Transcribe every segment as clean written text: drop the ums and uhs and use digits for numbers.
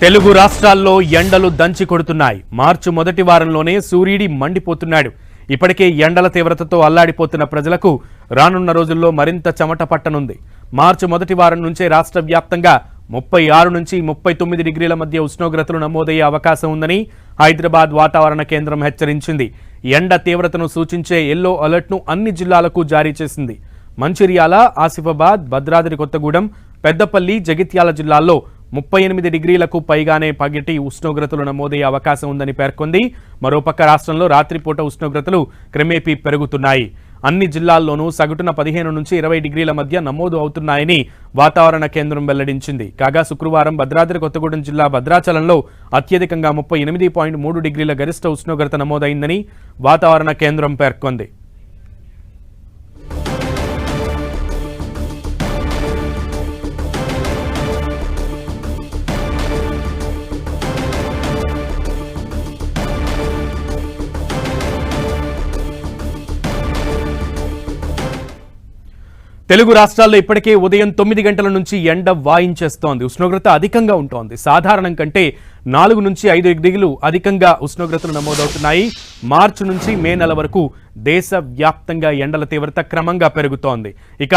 తెలుగు రాష్ట్రాల్లో ఎండలు దంచి కొడుతున్నాయి. మార్చి మొదటి వారంలోనే సూర్యుడి మండిపోతున్నాడు. ఇప్పటికే ఎండల తీవ్రతతో అల్లాడిపోతున్న ప్రజలకు రానున్న రోజుల్లో మరింత చెమట పట్టనుంది. మార్చి మొదటి వారం నుంచే రాష్ట్ర వ్యాప్తంగా 36 నుంచి 39 డిగ్రీల మధ్య ఉష్ణోగ్రతలు నమోదయ్యే అవకాశం ఉందని హైదరాబాద్ వాతావరణ కేంద్రం హెచ్చరించింది. ఎండ తీవ్రతను సూచించే ఎల్లో అలర్ట్ను అన్ని జిల్లాలకు జారీ చేసింది. మంచిర్యాల, ఆసిఫాబాద్, భద్రాద్రి కొత్తగూడెం, పెద్దపల్లి, జగిత్యాల జిల్లాల్లో 38 డిగ్రీలకు పైగానే పగటి ఉష్ణోగ్రతలు నమోదయ్యే అవకాశం ఉందని పేర్కొంది. మరోపక్క రాష్ట్రంలో రాత్రిపూట ఉష్ణోగ్రతలు క్రమేపీ పెరుగుతున్నాయి. అన్ని జిల్లాల్లోనూ సగటున 15 నుంచి 20 డిగ్రీల మధ్య నమోదు అవుతున్నాయని వాతావరణ కేంద్రం వెల్లడించింది. కాగా శుక్రవారం భద్రాద్రి కొత్తగూడెం జిల్లా భద్రాచలంలో అత్యధికంగా 38.3 డిగ్రీల గరిష్ట ఉష్ణోగ్రత నమోదైందని వాతావరణ కేంద్రం పేర్కొంది. తెలుగు రాష్ట్రాల్లో ఇప్పటికే ఉదయం 9 గంటల నుంచి ఎండ వాయించేస్తోంది. ఉష్ణోగ్రత అధికంగా ఉంటోంది. సాధారణం కంటే 4 నుంచి 5 డిగ్రీలు అధికంగా ఉష్ణోగ్రతలు నమోదవుతున్నాయి. మార్చి నుంచి మే నెల వరకు దేశవ్యాప్తంగా ఎండల తీవ్రత క్రమంగా పెరుగుతోంది. ఇక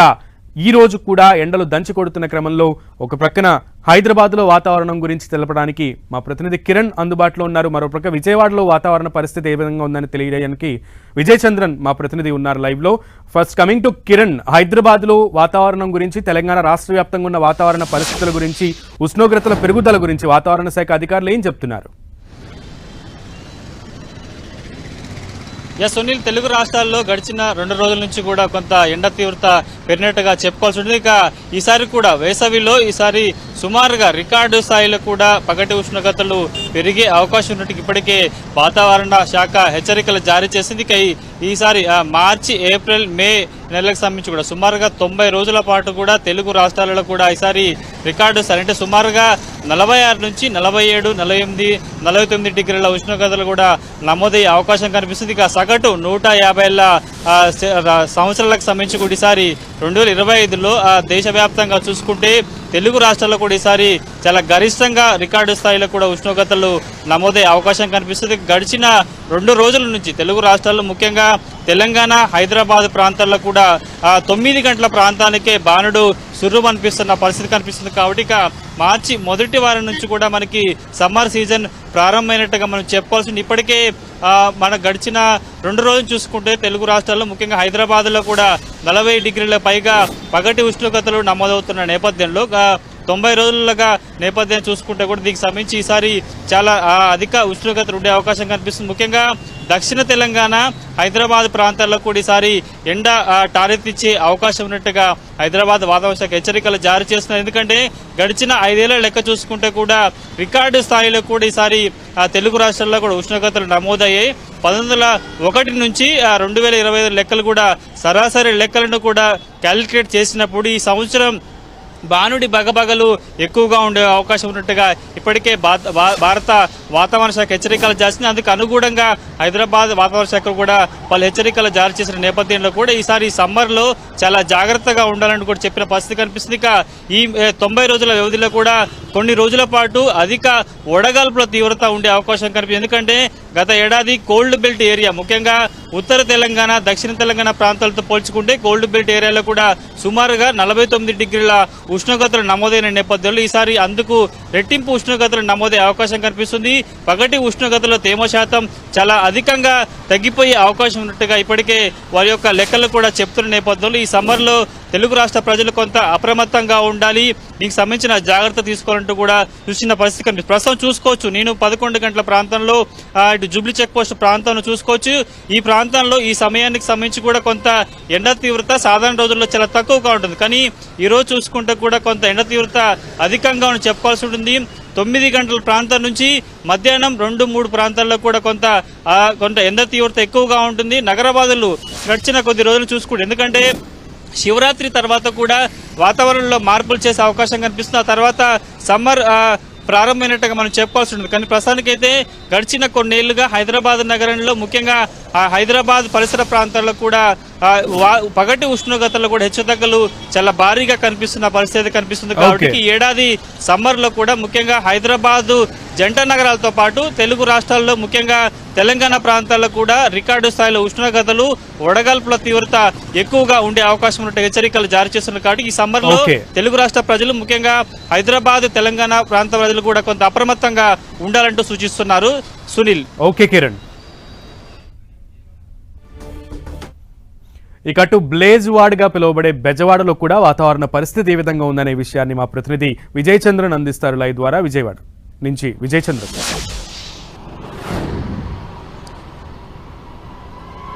ఈ రోజు కూడా ఎండలు దంచి కొడుతున్న క్రమంలో ఒక ప్రక్కన హైదరాబాద్లో వాతావరణం గురించి తెలపడానికి మా ప్రతినిధి కిరణ్ అందుబాటులో ఉన్నారు. మరోపక్క విజయవాడలో వాతావరణ పరిస్థితి ఏ విధంగా ఉందని తెలియడానికి విజయ్ చంద్రన్ మా ప్రతినిధి ఉన్నారు లైవ్లో. ఫస్ట్ కమింగ్ టు కిరణ్, హైదరాబాద్లో వాతావరణం గురించి, తెలంగాణ రాష్ట్ర వ్యాప్తంగా ఉన్న వాతావరణ పరిస్థితుల గురించి, ఉష్ణోగ్రతల పెరుగుదల గురించి వాతావరణ శాఖ అధికారులు ఏం చెప్తున్నారు? సునీల్, తెలుగు రాష్ట్రాల్లో గడిచిన 2 రోజుల నుంచి కూడా కొంత ఎండ తీవ్రత పెరిగినట్టుగా చెప్పుకోవాల్సి ఉంటుంది. ఇక ఈసారి కూడా వేసవిలో ఈసారి సుమారుగా రికార్డు స్థాయిలో కూడా పగటి ఉష్ణోగ్రతలు పెరిగే అవకాశం ఉన్నట్టు ఇప్పటికే వాతావరణ శాఖ హెచ్చరికలు జారీ చేసింది. ఇక ఈసారి మార్చి, ఏప్రిల్, మే నెలలకు సంబంధించి కూడా సుమారుగా 90 రోజుల పాటు కూడా తెలుగు రాష్ట్రాలలో కూడా ఈసారి రికార్డు స్థాయి అంటే సుమారుగా 46 నుంచి 47, 48, 49 డిగ్రీల ఉష్ణోగ్రతలు కూడా నమోదయ్యే అవకాశం కనిపిస్తుంది. ఇక సగటు 150 సంవత్సరాలకు సంబంధించి కూడా ఈసారి 2025లో దేశవ్యాప్తంగా చూసుకుంటే తెలుగు రాష్ట్రాల్లో కూడా ఈసారి చాలా గరిష్టంగా రికార్డు స్థాయిలో కూడా ఉష్ణోగ్రతలు నమోదయ్యే అవకాశం కనిపిస్తుంది. గడిచిన 2 రోజుల నుంచి తెలుగు రాష్ట్రాల్లో ముఖ్యంగా తెలంగాణ, హైదరాబాద్ ప్రాంతాల్లో కూడా 9 గంటల ప్రాంతానికే బాణుడు సుర్రుమనిపిస్తున్న పరిస్థితి కనిపిస్తుంది. కాబట్టి ఇక మార్చి మొదటి వారం నుంచి కూడా మనకి సమ్మర్ సీజన్ ప్రారంభమైనట్టుగా మనం చెప్పుకోవాల్సింది. ఇప్పటికే మన గడిచిన 2 రోజులు చూసుకుంటే తెలుగు రాష్ట్రాల్లో ముఖ్యంగా హైదరాబాద్లో కూడా 40 డిగ్రీల పైగా పగటి ఉష్ణోగ్రతలు నమోదవుతున్న నేపథ్యంలో 90 రోజులుగా నేపథ్యం చూసుకుంటే కూడా దీనికి సంబంధించి ఈసారి చాలా అధిక ఉష్ణోగ్రతలు ఉండే అవకాశం కనిపిస్తుంది. ముఖ్యంగా దక్షిణ తెలంగాణ, హైదరాబాద్ ప్రాంతాల్లో కూడా ఈసారి ఎండ టారెత్తిచ్చే అవకాశం ఉన్నట్టుగా హైదరాబాద్ వాతావరణ శాఖ హెచ్చరికలు జారీ చేస్తున్నారు. ఎందుకంటే గడిచిన 5 ఏళ్ల లెక్క చూసుకుంటే కూడా రికార్డు స్థాయిలో కూడా ఈసారి తెలుగు రాష్ట్రాల్లో కూడా ఉష్ణోగ్రతలు నమోదయ్యాయి. 1901 నుంచి 2025 లెక్కలు కూడా సరాసరి లెక్కలను కూడా క్యాలిక్యులేట్ చేసినప్పుడు ఈ సంవత్సరం బాణుడి బగబగలు ఎక్కువగా ఉండే అవకాశం ఉన్నట్టుగా ఇప్పటికే భారత వాతావరణ శాఖ హెచ్చరికలు చేసింది. అందుకు అనుగుణంగా హైదరాబాద్ వాతావరణ శాఖ కూడా పలు హెచ్చరికలు జారీ చేసిన నేపథ్యంలో కూడా ఈసారి సమ్మర్లో చాలా జాగ్రత్తగా ఉండాలని కూడా చెప్పిన పరిస్థితి కనిపిస్తుంది. ఇక ఈ 90 రోజుల వ్యవధిలో కూడా కొన్ని రోజుల పాటు అధిక వడగాల్పుల తీవ్రత ఉండే అవకాశం కనిపిస్తుంది. ఎందుకంటే గత ఏడాది కోల్డ్ బెల్ట్ ఏరియా ముఖ్యంగా ఉత్తర తెలంగాణ, దక్షిణ తెలంగాణ ప్రాంతాలతో పోల్చుకుంటే కోల్డ్ బెల్ట్ ఏరియాలో కూడా సుమారుగా 49 డిగ్రీల ఉష్ణోగ్రతలు నమోదైన నేపథ్యంలో ఈసారి అందుకు రెట్టింపు ఉష్ణోగ్రతలు నమోదయ్యే అవకాశం కనిపిస్తుంది. పగటి ఉష్ణోగ్రతలో తేమ శాతం చాలా అధికంగా తగ్గిపోయే అవకాశం ఉన్నట్టుగా ఇప్పటికే వారి యొక్క లెక్కలు కూడా చెప్తున్న నేపథ్యంలో ఈ సమ్మర్లో తెలుగు రాష్ట్ర ప్రజలు కొంత అప్రమత్తంగా ఉండాలి, దీనికి సంబంధించిన జాగ్రత్త తీసుకోవాలంటూ కూడా చూసిన పరిస్థితి కనిపిస్తుంది. ప్రస్తుతం చూసుకోవచ్చు, నేను 11 గంటల ప్రాంతంలో ఇటు జూబ్లీ చెక్ పోస్ట్ ప్రాంతాన్ని చూసుకోవచ్చు. ఈ ప్రాంతంలో ఈ సమయానికి సంబంధించి కూడా కొంత ఎండ తీవ్రత సాధారణ రోజుల్లో చాలా తక్కువగా ఉంటుంది. కానీ ఈరోజు చూసుకుంటే కూడా కొంత ఎండ తీవ్రత అధికంగా అని చెప్పుకోవాల్సి ఉంటుంది. 9 గంటల ప్రాంతం నుంచి మధ్యాహ్నం 2-3 ప్రాంతాల్లో కూడా కొంత ఎండ తీవ్రత ఎక్కువగా ఉంటుంది. నగరవాదులు గడిచిన కొద్ది రోజులు చూసుకుంటే ఎందుకంటే శివరాత్రి తర్వాత కూడా వాతావరణంలో మార్పులు చేసే అవకాశం కనిపిస్తుంది. ఆ తర్వాత సమ్మర్ ప్రారంభమైనట్టుగా మనం చెప్పాల్సి ఉంటుంది. కానీ ప్రస్తుతానికైతే గడిచిన కొన్నేళ్లుగా హైదరాబాద్ నగరంలో ముఖ్యంగా హైదరాబాద్ పరిసర ప్రాంతాల్లో కూడా పగటి ఉష్ణోగ్రతలు కూడా హెచ్చుతగ్గులు చాలా భారీగా కనిపిస్తున్న పరిస్థితి కనిపిస్తుంది. కాబట్టి ఈ ఏడాది సమ్మర్ లో కూడా ముఖ్యంగా హైదరాబాద్ జంట నగరాలతో పాటు తెలుగు రాష్ట్రాల్లో ముఖ్యంగా తెలంగాణ ప్రాంతాల్లో కూడా రికార్డు స్థాయిలో ఉష్ణోగ్రతలు వడగాల్పుల తీవ్రత ఎక్కువగా ఉండే అవకాశం ఉన్నట్టు హెచ్చరికలు జారీ చేస్తున్నారు. కాబట్టి ఈ సమ్మర్ లో తెలుగు రాష్ట్ర ప్రజలు ముఖ్యంగా హైదరాబాద్ తెలంగాణ ప్రాంత ప్రజలు కూడా కొంత అప్రమత్తంగా ఉండాలంటూ సూచిస్తున్నారు. సునీల్. ఓకే కిరణ్. ఇక అటు బ్లేజ్ వార్డ్గా పిలువబడే బెజవాడలో కూడా వాతావరణ పరిస్థితి ఏ విధంగా ఉందనే విషయాన్ని మా ప్రతినిధి విజయ్ చంద్రన్ అందిస్తారు లైవ్ ద్వారా. విజయవాడ నుంచి విజయ్ చంద్రన్.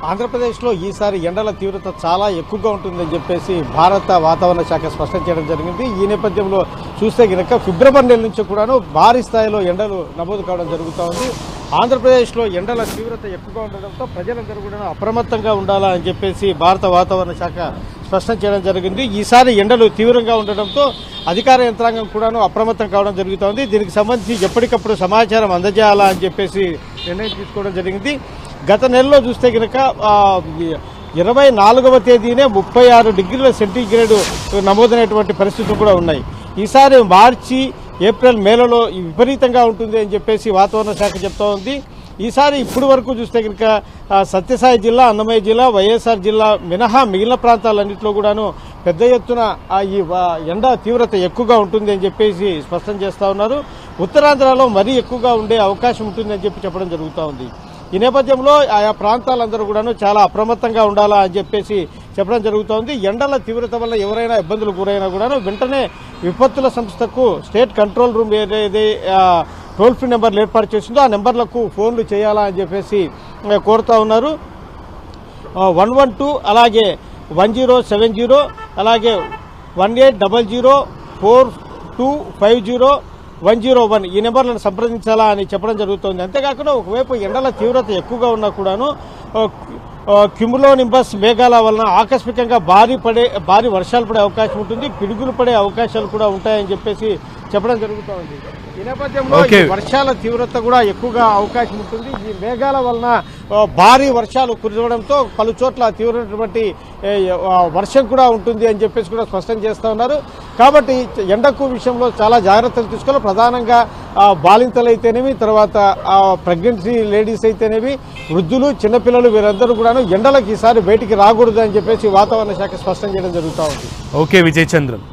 ఆంధ్రప్రదేశ్లో ఈసారి ఎండల తీవ్రత చాలా ఎక్కువగా ఉంటుందని చెప్పేసి భారత వాతావరణ శాఖ స్పష్టం చేయడం జరిగింది. ఈ నేపథ్యంలో చూస్తే కనుక ఫిబ్రవరి నెల నుంచి కూడాను భారీ స్థాయిలో ఎండలు నమోదు కావడం జరుగుతూ ఉంది. ఆంధ్రప్రదేశ్లో ఎండల తీవ్రత ఎక్కువగా ఉండడంతో ప్రజలందరూ కూడా అప్రమత్తంగా ఉండాలా అని చెప్పేసి భారత వాతావరణ శాఖ స్పష్టం చేయడం జరిగింది. ఈసారి ఎండలు తీవ్రంగా ఉండడంతో అధికార యంత్రాంగం కూడాను అప్రమత్తం కావడం జరుగుతోంది. దీనికి సంబంధించి ఎప్పటికప్పుడు సమాచారం అందజేయాలా అని చెప్పేసి నిర్ణయం తీసుకోవడం జరిగింది. గత నెలలో చూస్తే కనుక 24వ తేదీనే 36 డిగ్రీల సెంటీగ్రేడ్ నమోదైనటువంటి పరిస్థితులు కూడా ఉన్నాయి. ఈసారి మార్చి ఏప్రిల్ మేలలో విపరీతంగా ఉంటుంది అని చెప్పేసి వాతావరణ శాఖ చెప్తా ఉంది. ఈసారి ఇప్పుడు వరకు చూస్తే కనుక సత్యసాయి జిల్లా, అన్నమయ్య జిల్లా, వైఎస్ఆర్ జిల్లా మినహా మిగిలిన ప్రాంతాలన్నింటిలో కూడాను పెద్ద ఎత్తున ఈ ఎండ తీవ్రత ఎక్కువగా ఉంటుంది అని చెప్పేసి స్పష్టం చేస్తా ఉన్నారు. ఉత్తరాంధ్రలో మరీ ఎక్కువగా ఉండే అవకాశం ఉంటుందని చెప్పడం జరుగుతూ ఉంది. ఈ నేపథ్యంలో ఆయా ప్రాంతాలందరూ కూడాను చాలా అప్రమత్తంగా ఉండాలా అని చెప్పేసి చెప్పడం జరుగుతోంది. ఎండల తీవ్రత వల్ల ఎవరైనా ఇబ్బందులు గురైనా కూడాను వెంటనే విపత్తుల సంస్థకు స్టేట్ కంట్రోల్ రూమ్ ఏదైతే టోల్ ఫ్రీ నెంబర్లు ఏర్పాటు చేసిందో ఆ నెంబర్లకు ఫోన్లు చేయాలా అని చెప్పేసి కోరుతా ఉన్నారు. 112 అలాగే 1070 అలాగే 18004250 ఈ నెంబర్లను సంప్రదించాలా అని చెప్పడం జరుగుతోంది. అంతేకాకుండా ఒకవైపు ఎండల తీవ్రత ఎక్కువగా ఉన్నా కూడాను క్యుములోనింబస్ మేఘాల వలన ఆకస్మికంగా భారీ వర్షాలు పడే అవకాశం ఉంటుంది, పిడుగులు పడే అవకాశాలు కూడా ఉంటాయని చెప్పేసి చెప్పడం జరుగుతోంది. ఈ నేపథ్యంలో వర్షాల తీవ్రత కూడా ఎక్కువగా అవకాశం ఉంటుంది. ఈ మేఘాల వలన భారీ వర్షాలు కురవడంతో పలు చోట్ల తీవ్రమైనటువంటి వర్షం కూడా ఉంటుంది అని చెప్పేసి కూడా స్పష్టం చేస్తా ఉన్నారు. కాబట్టి ఎండకు విషయంలో చాలా జాగ్రత్తలు తీసుకోవాలి. ప్రధానంగా బాలింతలు అయితేనేమి, తర్వాత ప్రెగ్నెన్సీ లేడీస్ అయితేనేమి, వృద్ధులు, చిన్నపిల్లలు వీరందరూ కూడా ఎండలకు ఈసారి బయటికి రాకూడదు అని చెప్పేసి వాతావరణ శాఖ స్పష్టం చేయడం జరుగుతూ ఉంది. ఓకే విజయ్ చంద్రన్.